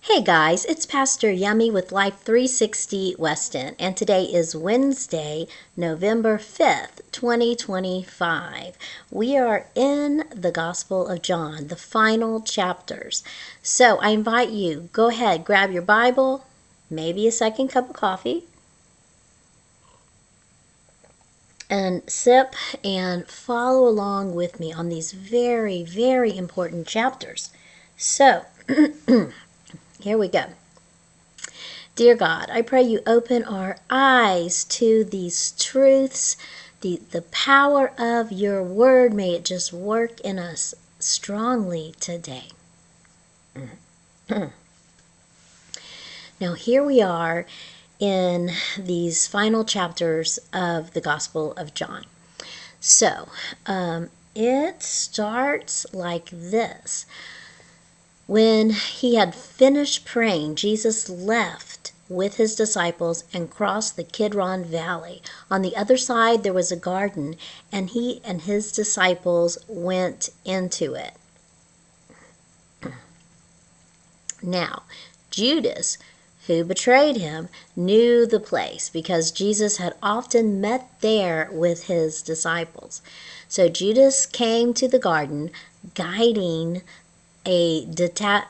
Hey guys, it's Pastor Yummy with Life 360 Weston, and today is Wednesday, November 5th, 2025. We are in the Gospel of John, the final chapters. So I invite you, go ahead, grab your Bible, maybe a second cup of coffee, and sip and follow along with me on these very, very important chapters. So, here we go. Dear God, I pray you open our eyes to these truths, the power of your word. May it just work in us strongly today. Now, here we are in these final chapters of the Gospel of John. So, it starts like this. When he had finished praying, Jesus left with his disciples and crossed the Kidron Valley. On the other side, there was a garden, and he and his disciples went into it. Now, Judas, who betrayed him, knew the place because Jesus had often met there with his disciples. So Judas came to the garden, guiding a detachment,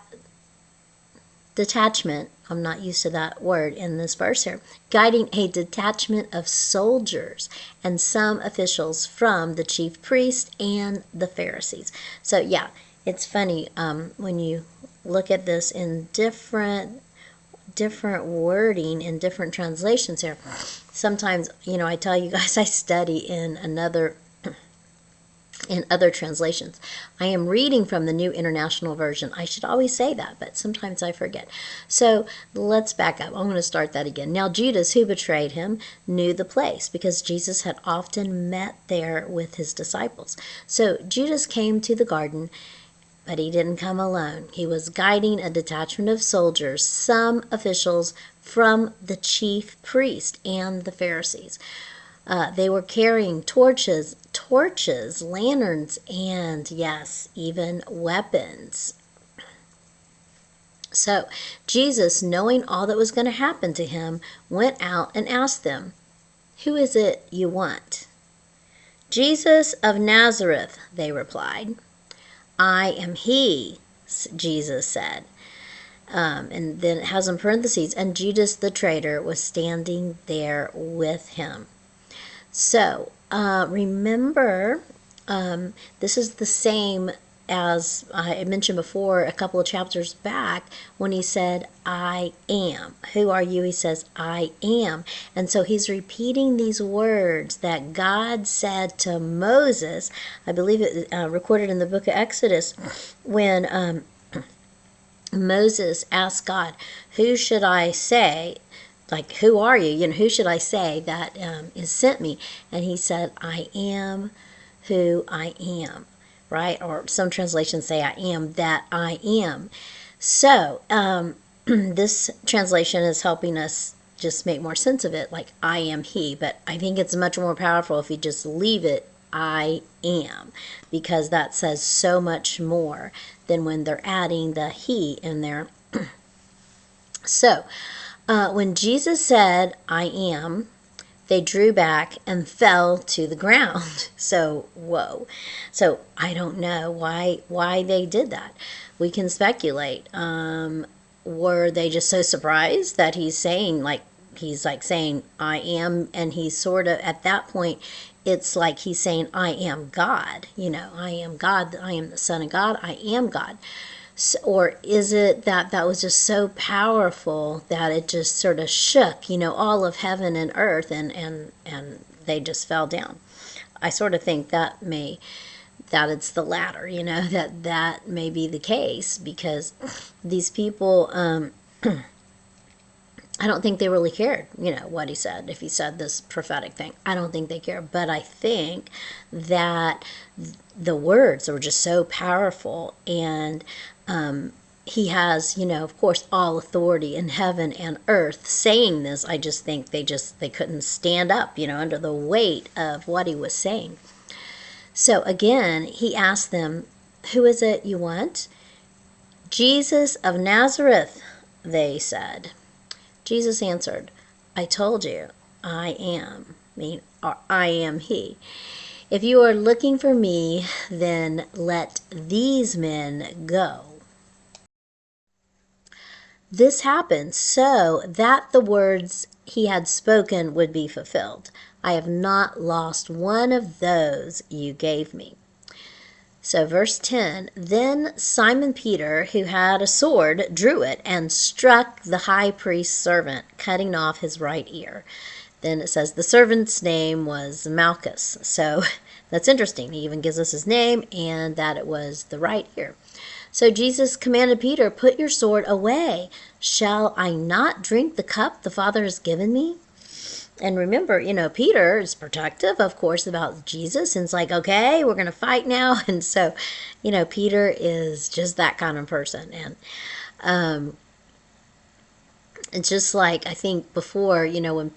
I'm not used to that word in this verse here, guiding a detachment of soldiers and some officials from the chief priests and the Pharisees. So yeah, it's funny when you look at this in different wording in different translations here. Sometimes, I tell you guys I study in other translations. I am reading from the New International Version. I should always say that, but sometimes I forget. So let's back up. I'm going to start that again. Now Judas, who betrayed him, knew the place because Jesus had often met there with his disciples. So Judas came to the garden, but he didn't come alone. He was guiding a detachment of soldiers, some officials from the chief priest and the Pharisees. They were carrying torches, lanterns, and yes, even weapons. So Jesus, knowing all that was going to happen to him, went out and asked them, "Who is it you want?" "Jesus of Nazareth," they replied. "I am he," Jesus said. And then it has in parentheses, and Judas the traitor was standing there with him. So, remember, this is the same as I mentioned before a couple of chapters back when he said, "I am." Who are you? He says, "I am." And so he's repeating these words that God said to Moses. I believe it recorded in the book of Exodus when Moses asked God, "Who should I say?" Like, who are you? Who should I say that is sent me? And he said, "I am who I am," right? Or some translations say, "I am that I am." So this translation is helping us just make more sense of it, like, "I am he." But I think it's much more powerful if you just leave it, "I am," because that says so much more than when they're adding the he in there. So, when Jesus said, "I am," they drew back and fell to the ground. So, whoa. So, I don't know why they did that. We can speculate. Were they just so surprised that he's saying, saying, "I am," and he's sort of, at that point, it's like he's saying, "I am God." "I am God. I am the Son of God. I am God." Or is it that was just so powerful that it just sort of shook, all of heaven and earth, and they just fell down? I sort of think that it's the latter, that may be the case, because these people, I don't think they really cared, what he said. If he said this prophetic thing, I don't think they cared. But I think that the words were just so powerful, and he has, of course, all authority in heaven and earth saying this. I just think they couldn't stand up, under the weight of what he was saying. So again, he asked them, "Who is it you want?" "Jesus of Nazareth," they said. Jesus answered, I told you, I am. I am he. If you are looking for me, then let these men go. This happened so that the words he had spoken would be fulfilled. I have not lost one of those you gave me. So verse 10, then Simon Peter, who had a sword, drew it and struck the high priest's servant, cutting off his right ear. Then it says the servant's name was Malchus. So that's interesting. He even gives us his name and that it was the right ear. So Jesus commanded Peter, put your sword away. Shall I not drink the cup the Father has given me? And remember, Peter is protective, of course, about Jesus. And it's like, okay, we're going to fight now. And so, Peter is just that kind of person. And it's just like, I think before, when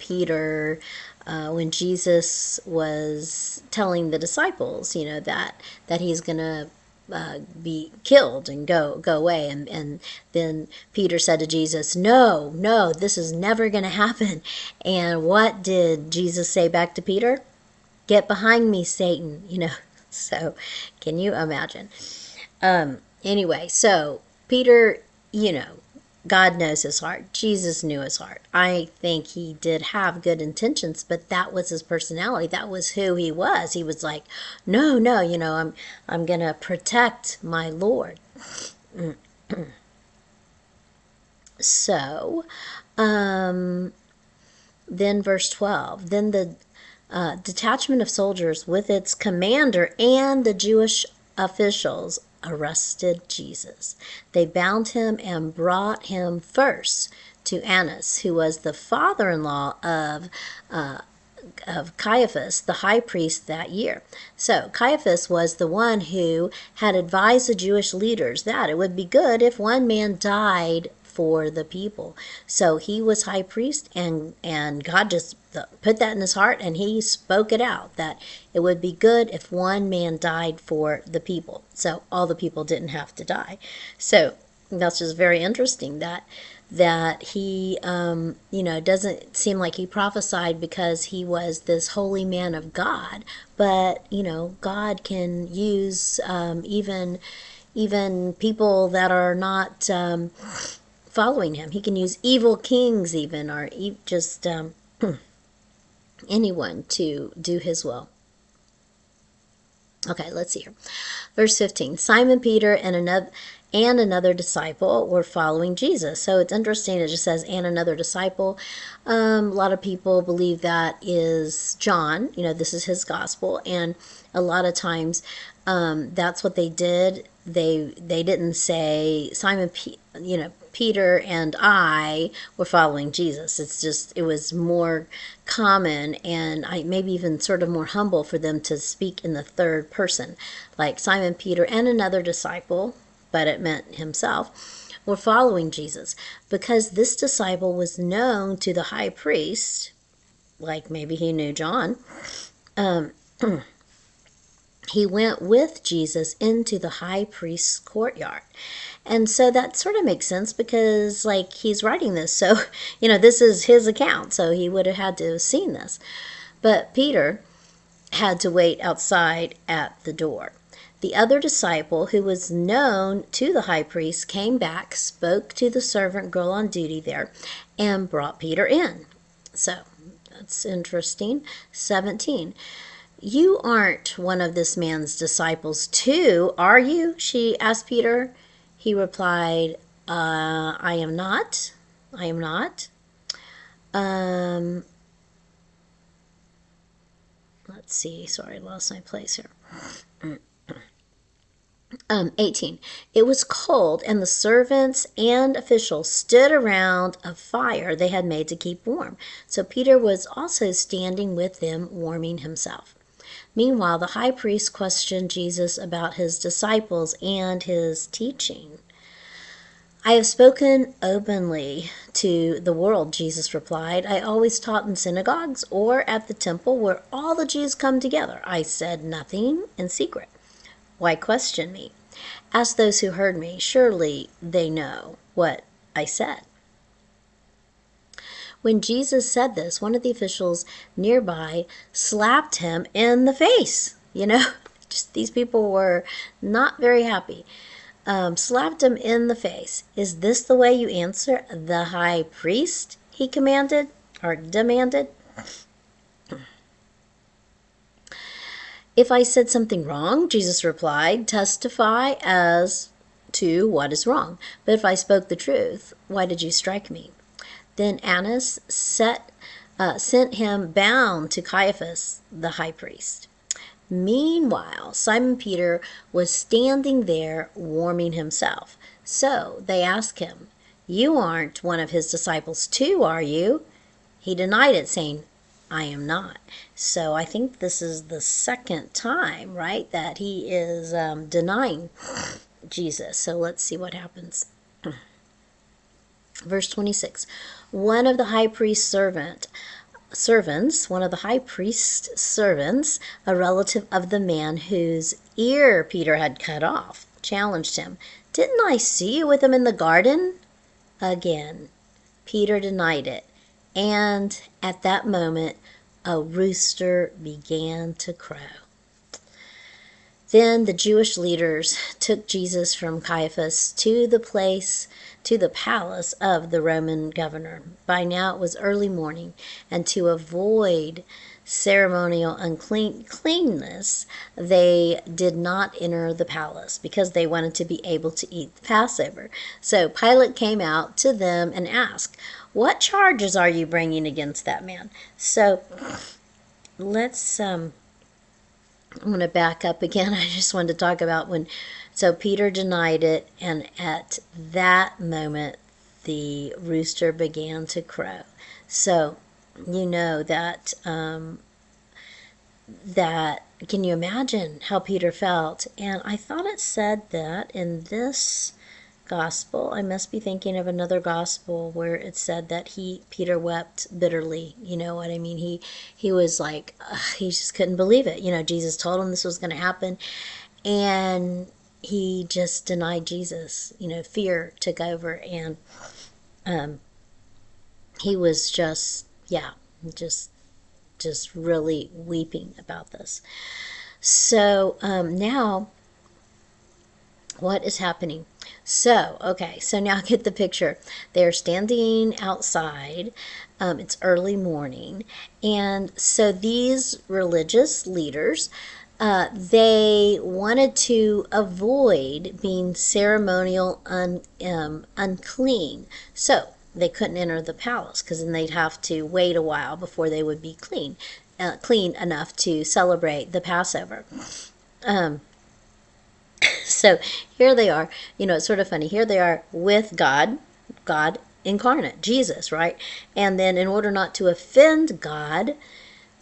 Jesus was telling the disciples, that he's going to be killed and go away, and then Peter said to Jesus, no, this is never going to happen. And what did Jesus say back to Peter? Get behind me, Satan. So can you imagine? Anyway, so Peter, God knows his heart. Jesus knew his heart. I think he did have good intentions, but that was his personality. That was who he was. He was like, no, I'm going to protect my Lord. So, then verse 12, then the detachment of soldiers with its commander and the Jewish officials arrested Jesus. They bound him and brought him first to Annas, who was the father-in-law of Caiaphas, the high priest that year. So Caiaphas was the one who had advised the Jewish leaders that it would be good if one man died for the people. So he was high priest, and God just put that in his heart, and he spoke it out that it would be good if one man died for the people. So all the people didn't have to die. So that's just very interesting that he doesn't seem like he prophesied because he was this holy man of God, but God can use even people that are not following him. He can use evil kings even, or just anyone to do his will. Okay, let's see here. Verse 15, Simon Peter and another disciple were following Jesus. So it's interesting, it just says, and another disciple. A lot of people believe that is John. This is his gospel. And a lot of times that's what they did. They didn't say Peter and I were following Jesus. It was more common and maybe even sort of more humble for them to speak in the third person, like Simon Peter and another disciple, but it meant himself, were following Jesus because this disciple was known to the high priest, like maybe he knew John. He went with Jesus into the high priest's courtyard. And so that sort of makes sense because, he's writing this. So, this is his account. So he would have had to have seen this. But Peter had to wait outside at the door. The other disciple, who was known to the high priest, came back, spoke to the servant girl on duty there, and brought Peter in. So that's interesting. 17. You aren't one of this man's disciples too, are you? She asked Peter. He replied, I am not. I am not. Let's see. Sorry, I lost my place here. 18. It was cold, and the servants and officials stood around a fire they had made to keep warm. So Peter was also standing with them, warming himself. Meanwhile, the high priest questioned Jesus about his disciples and his teaching. I have spoken openly to the world, Jesus replied. I always taught in synagogues or at the temple where all the Jews come together. I said nothing in secret. Why question me? Ask those who heard me. Surely they know what I said. When Jesus said this, one of the officials nearby slapped him in the face. Just these people were not very happy. Slapped him in the face. Is this the way you answer the high priest? He commanded or demanded. If I said something wrong, Jesus replied, testify as to what is wrong. But if I spoke the truth, why did you strike me? Then Annas sent him bound to Caiaphas, the high priest. Meanwhile, Simon Peter was standing there warming himself. So they asked him, you aren't one of his disciples too, are you? He denied it, saying, I am not. So I think this is the second time, right, that he is denying Jesus. So let's see what happens. Verse 26. One of the high priest's servants, a relative of the man whose ear Peter had cut off, challenged him. Didn't I see you with him in the garden? Again, Peter denied it. And at that moment, a rooster began to crow. Then the Jewish leaders took Jesus from Caiaphas to the palace of the Roman governor. By now it was early morning, and to avoid ceremonial uncleanness, they did not enter the palace because they wanted to be able to eat the Passover. So Pilate came out to them and asked, what charges are you bringing against that man? So let's, I'm going to back up again. I just wanted to talk about so Peter denied it, and at that moment, the rooster began to crow. So, you know that, can you imagine how Peter felt? And I thought it said that in this gospel, I must be thinking of another gospel where it said that Peter wept bitterly. You know what I mean? He was like, he just couldn't believe it. Jesus told him this was going to happen, and he just denied Jesus. Fear took over, and he was just really weeping about this. So now what is happening? So now get the picture. They're standing outside. It's early morning. And so these religious leaders, they wanted to avoid being ceremonial unclean. So they couldn't enter the palace because then they'd have to wait a while before they would be clean enough to celebrate the Passover. So here they are, it's sort of funny. Here they are with God incarnate, Jesus, right? And then in order not to offend God,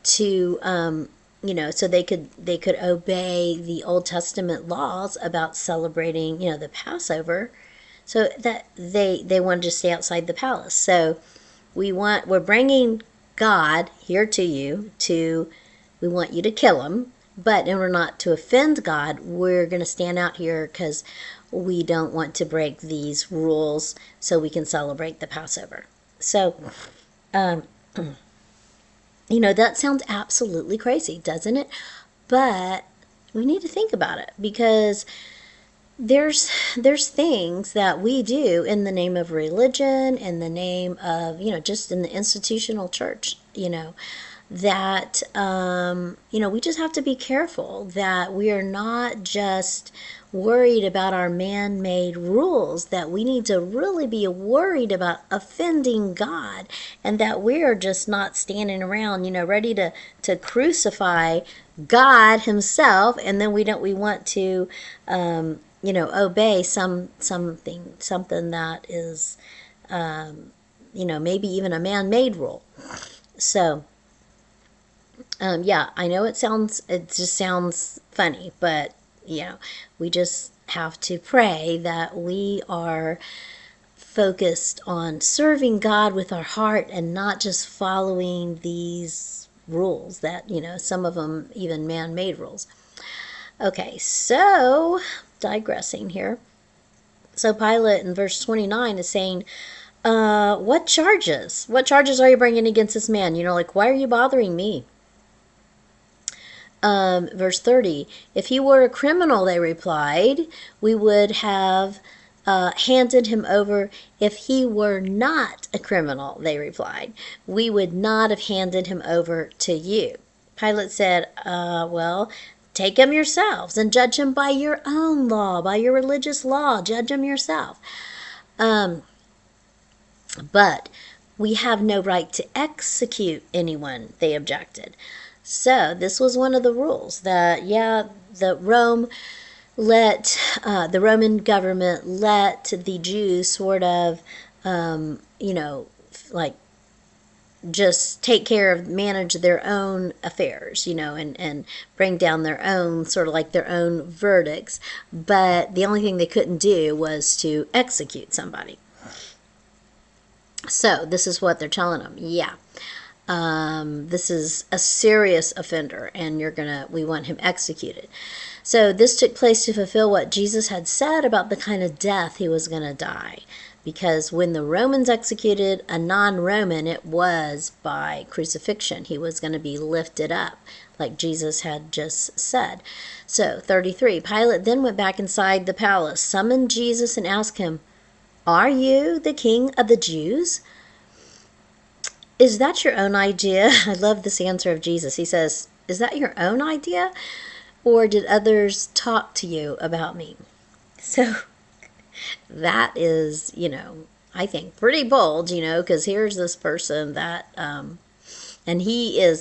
so they could obey the Old Testament laws about celebrating, the Passover, so that they wanted to stay outside the palace. So we're bringing God here to you we want you to kill him. But in order not to offend God, we're going to stand out here because we don't want to break these rules so we can celebrate the Passover. So, that sounds absolutely crazy, doesn't it? But we need to think about it because there's things that we do in the name of religion, in the name of, just in the institutional church, that, we just have to be careful that we are not just worried about our man-made rules, that we need to really be worried about offending God, and that we are just not standing around, ready to crucify God himself, and then we want to, obey something that is, maybe even a man-made rule. So, I know it just sounds funny, but, we just have to pray that we are focused on serving God with our heart and not just following these rules that, some of them even man-made rules. Okay, so digressing here. So Pilate in verse 29 is saying, what charges? What charges are you bringing against this man? Like, why are you bothering me? Verse 30, if he were a criminal, they replied, we would have handed him over. If he were not a criminal, they replied, we would not have handed him over to you. Pilate said, well, take him yourselves and judge him by your own law, by your religious law. Judge him yourself. But we have no right to execute anyone, they objected. So this was one of the rules that, the Roman government let the Jews sort of, like just take care of, manage their own affairs, and bring down their own, sort of like their own verdicts. But the only thing they couldn't do was to execute somebody. So this is what they're telling them. This is a serious offender, and we want him executed. So this took place to fulfill what Jesus had said about the kind of death he was going to die. Because when the Romans executed a non-Roman, it was by crucifixion. He was going to be lifted up, like Jesus had just said. So 33, Pilate then went back inside the palace, summoned Jesus, and asked him, are you the king of the Jews? Is that your own idea? I love this answer of Jesus. He says, is that your own idea? Or did others talk to you about me? So that is, I think pretty bold, because here's this person that, and he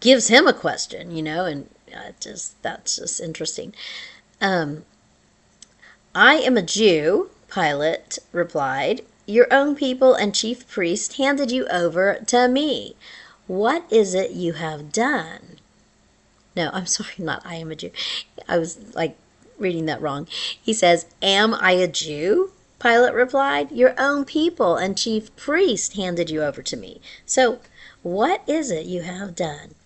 gives him a question, and that's just interesting. I am a Jew, Pilate replied. Your own people and chief priest handed you over to me. What is it you have done? No, I'm sorry, not I am a Jew. I was reading that wrong. He says, am I a Jew? Pilate replied. Your own people and chief priest handed you over to me. So what is it you have done?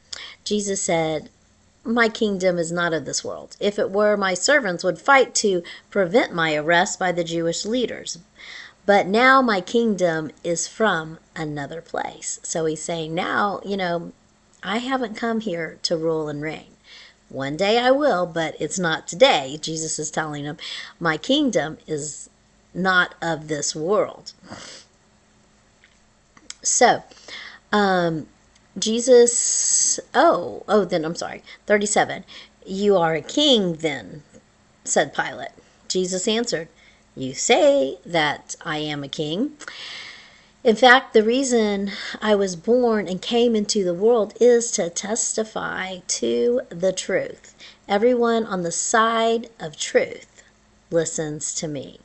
Jesus said, my kingdom is not of this world. If it were, my servants would fight to prevent my arrest by the Jewish leaders. But now my kingdom is from another place. So he's saying now, I haven't come here to rule and reign. One day I will, but it's not today. Jesus is telling him, my kingdom is not of this world. So, Jesus, then I'm sorry, 37. You are a king then, said Pilate. Jesus answered, you say that I am a king. In fact, the reason I was born and came into the world is to testify to the truth. Everyone on the side of truth listens to me.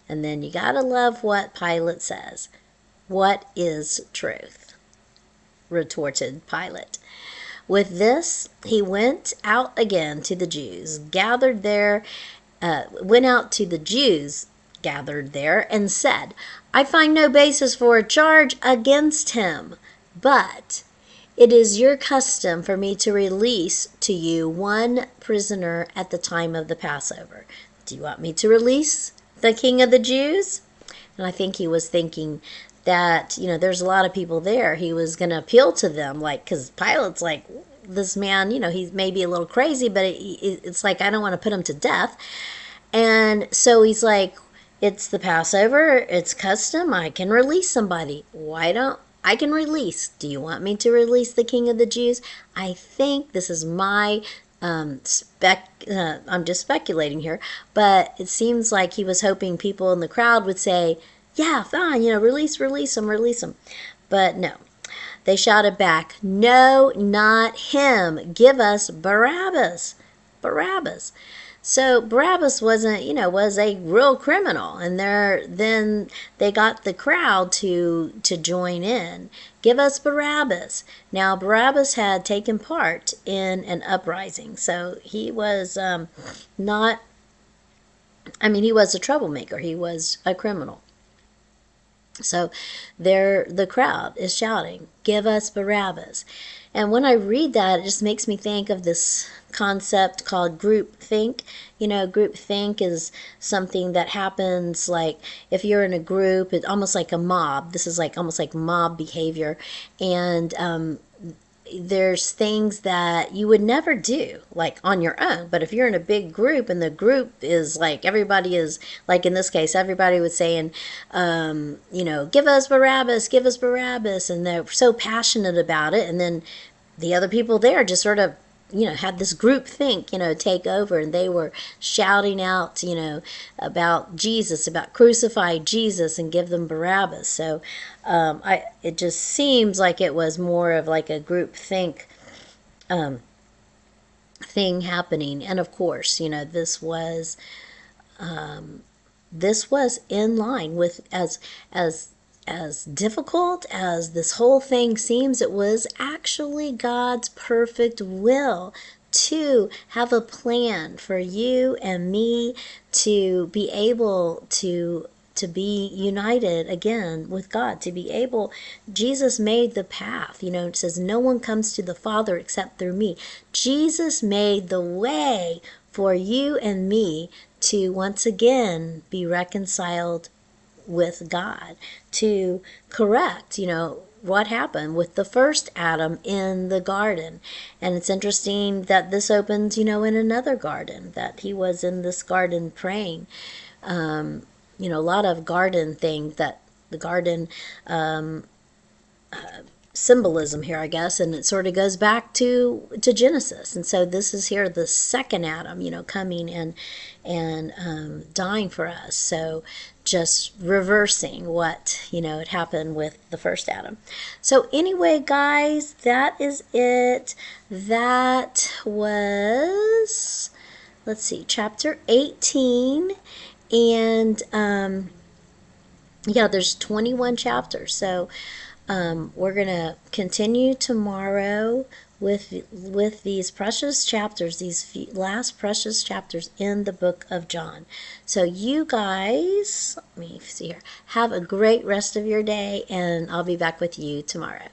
And then you gotta love what Pilate says. What is truth? Retorted Pilate. With this, he went out again to the Jews, gathered there and said, I find no basis for a charge against him, but it is your custom for me to release to you one prisoner at the time of the Passover. Do you want me to release the king of the Jews? And I think he was thinking that, there's a lot of people there. He was going to appeal to them, because Pilate's like, this man, he's maybe a little crazy, but it's like, I don't want to put him to death. And so he's like, it's the Passover, it's custom, I can release somebody. I can release. Do you want me to release the king of the Jews? I think this is my I'm just speculating here, but it seems like he was hoping people in the crowd would say, yeah, fine, release him. But no. They shouted back, no, not him. Give us Barabbas. Barabbas. So Barabbas was a real criminal, and then they got the crowd to join in. Give us Barabbas. Now Barabbas had taken part in an uprising, so he was he was a troublemaker. He was a criminal. So the crowd is shouting, give us Barabbas. And when I read that, it just makes me think of this concept called group think. You know, group think is something that happens like if you're in a group, it's almost like a mob. This is like almost like mob behavior. And there's things that you would never do like on your own, but if you're in a big group and the group is like everybody is like, in this case, everybody was saying, you know, give us Barabbas, and they're so passionate about it, and then the other people there just sort of, you know, had this group think, you know, take over, and they were shouting out, you know, about Jesus, about crucify Jesus and give them Barabbas. So it just seems like it was more of like a group think thing happening. And of course, you know, this was in line with, as difficult as this whole thing seems, it was actually God's perfect will to have a plan for you and me to be able to be united again with God, to be able, Jesus made the path. You know, it says no one comes to the Father except through me. Jesus made the way for you and me to once again be reconciled with God, to correct, you know, what happened with the first Adam in the garden. And it's interesting that this opens, you know, in another garden, that he was in this garden praying. You know, a lot of garden thing, that the garden symbolism here, I guess, and it sort of goes back to Genesis. And so this is here the second Adam, you know, coming and dying for us. So just reversing what, you know, had happened with the first Adam. So anyway, guys, that is it. That was, let's see, chapter 18. And yeah, there's 21 chapters. So we're going to continue tomorrow with these precious chapters, these last precious chapters in the book of John. So you guys, let me see here, have a great rest of your day, and I'll be back with you tomorrow.